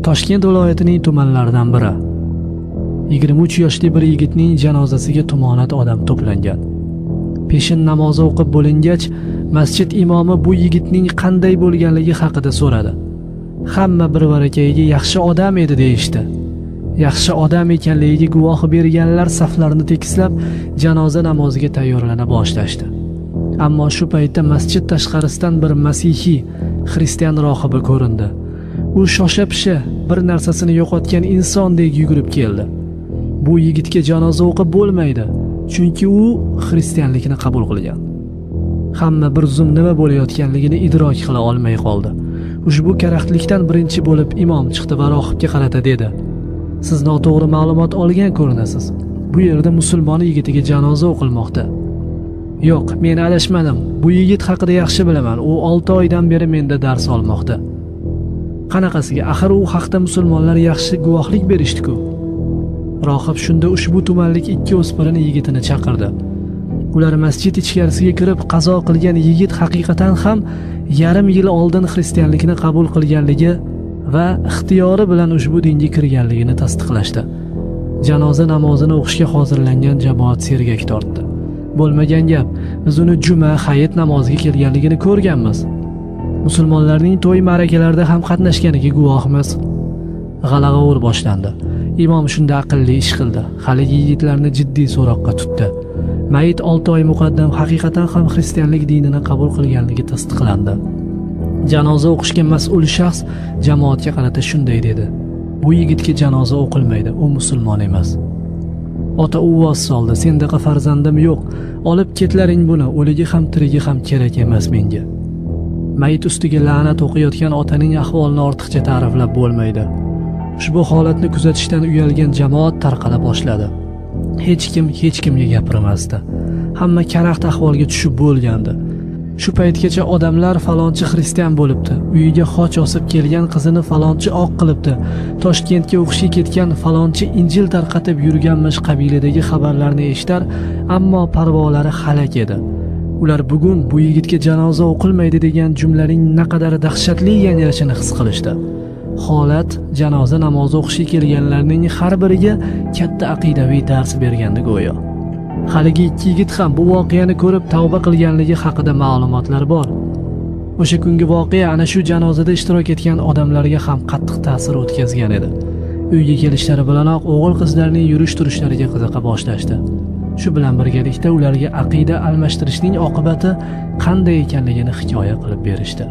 Toshkent viloyatining tumanlaridan biri. 23 yoshli bir yigitning janozasiga tumonat odam to'plangan. Peshin namozi o'qib bo'lingach, masjid imomi bu yigitning qanday bo'lganligi haqida so'radi. Hamma bir barakayiga yaxshi odam edi deyishdi. Yaxshi odam ekanligiga guvoh berganlar saflarni tekislab janoza namoziga tayyorlana boshlashdi. Ammo shu paytda masjid tashqarisidan bir masihiy xristian rohibi ko'rindi. U shosha-pisha bir narsasini yo'qotgan insondek yugurib keldi. Bu yigitga janoza o'qib bo'lmaydi, chunki u xristianlikni qabul qilgan. Hamma bir zum nima bo'layotganligini idrok qila olmay qoldi. Ushbu karaxtlikdan birinchi bo'lib imom chiqdi va rohibga qarata dedi: "Siz noto'g'ri ma'lumot olgan ko'rinasiz. Bu yerda musulmon yigitiga janoza o'qilmoqda." "Yo'q, men adashmadim. Bu yigit haqida yaxshi bilaman. U 6 oydan beri menda dars olmoqda." "Qanaqasiga? Axir u haqda musulmonlar yaxshi guvohlik berishdi-ku." Rohib shunda ushbu tumanlik 2 o'spirin yigitini chaqirdi. Ular masjid ichkarisiga kirib, qazo qilgan yigit haqiqatan ham yarim yil oldin xristianlikni qabul qilganligi va ixtiyori bilan ushbu dinga kirganligini tasdiqlashdi. Janoza namozini o'qishga hozirlangan jamoat sergak tortdi. Bo'lmagan gap, biz uni juma, hayit namoziga kelganligini ko'rganmiz. Musulmonlarning to'y ma'rakalarida ham qatnashganiga guvohmiz. G'alag'ovur boshlandi. Imom shunda aqlli ish qildi. Hali yigitlarni jiddiy so'roqqa tutdi. Mayit 6 oy muqaddam haqiqatan ham xristianlik dinini qabul qilganligi tasdiqlandi. Janoza o'qishga mas'ul shaxs jamoatga qarata shunday dedi: "Bu yigitga janoza o'qilmaydi, u musulmon emas." Ota uvoz soldi: "Sendaqa farzandim yo'q. Olib ketlaring buni, o'ligi ham tirigi ham kerak emas menga." Mayit ustiga la'nat o'qiyotgan otaning ahvolini ortiqcha ta'riflab bo'lmaydi. Ushbu holatni kuzatishdan uyalgan jamoat tarqala boshladi. Hech kimga gapirmasdi. Hamma karaxt ahvolga tushib bo'lgandi. Shu paytgacha odamlar falonchi xristian bo'libdi, uyiga xoch osib kelgan qizini falonchi oq qilibdi, Toshkentga o'qishga ketgan falonchi Injil tarqatib yurganmish qabilidagi xabarlarni eshitar, ammo parvolari halak edi. Ular bugun bu yigitga janoza o'qilmaydi degan jumlaning naqadar dahshatli yangrashini his qilishdi. Holat janoza namozi o'qishga kelganlarning har biriga katta aqidaviy dars bergandi go'yo. Haligi 2 yigit ham bu voqeani ko'rib tavba qilganligi haqida ma'lumotlar bor. O'sha kungi voqea ana shu janozada ishtirok etgan odamlarga ham qattiq ta'sir o'tkazgan edi. Uyga kelishlari bilanoq o'g'il-qizlarning yurish-turishlariga qiziqa boshlashdi. Shu bilan birgalikda ularga aqida almashtirishning oqibati qanday ekanligini hikoya qilib berishdi.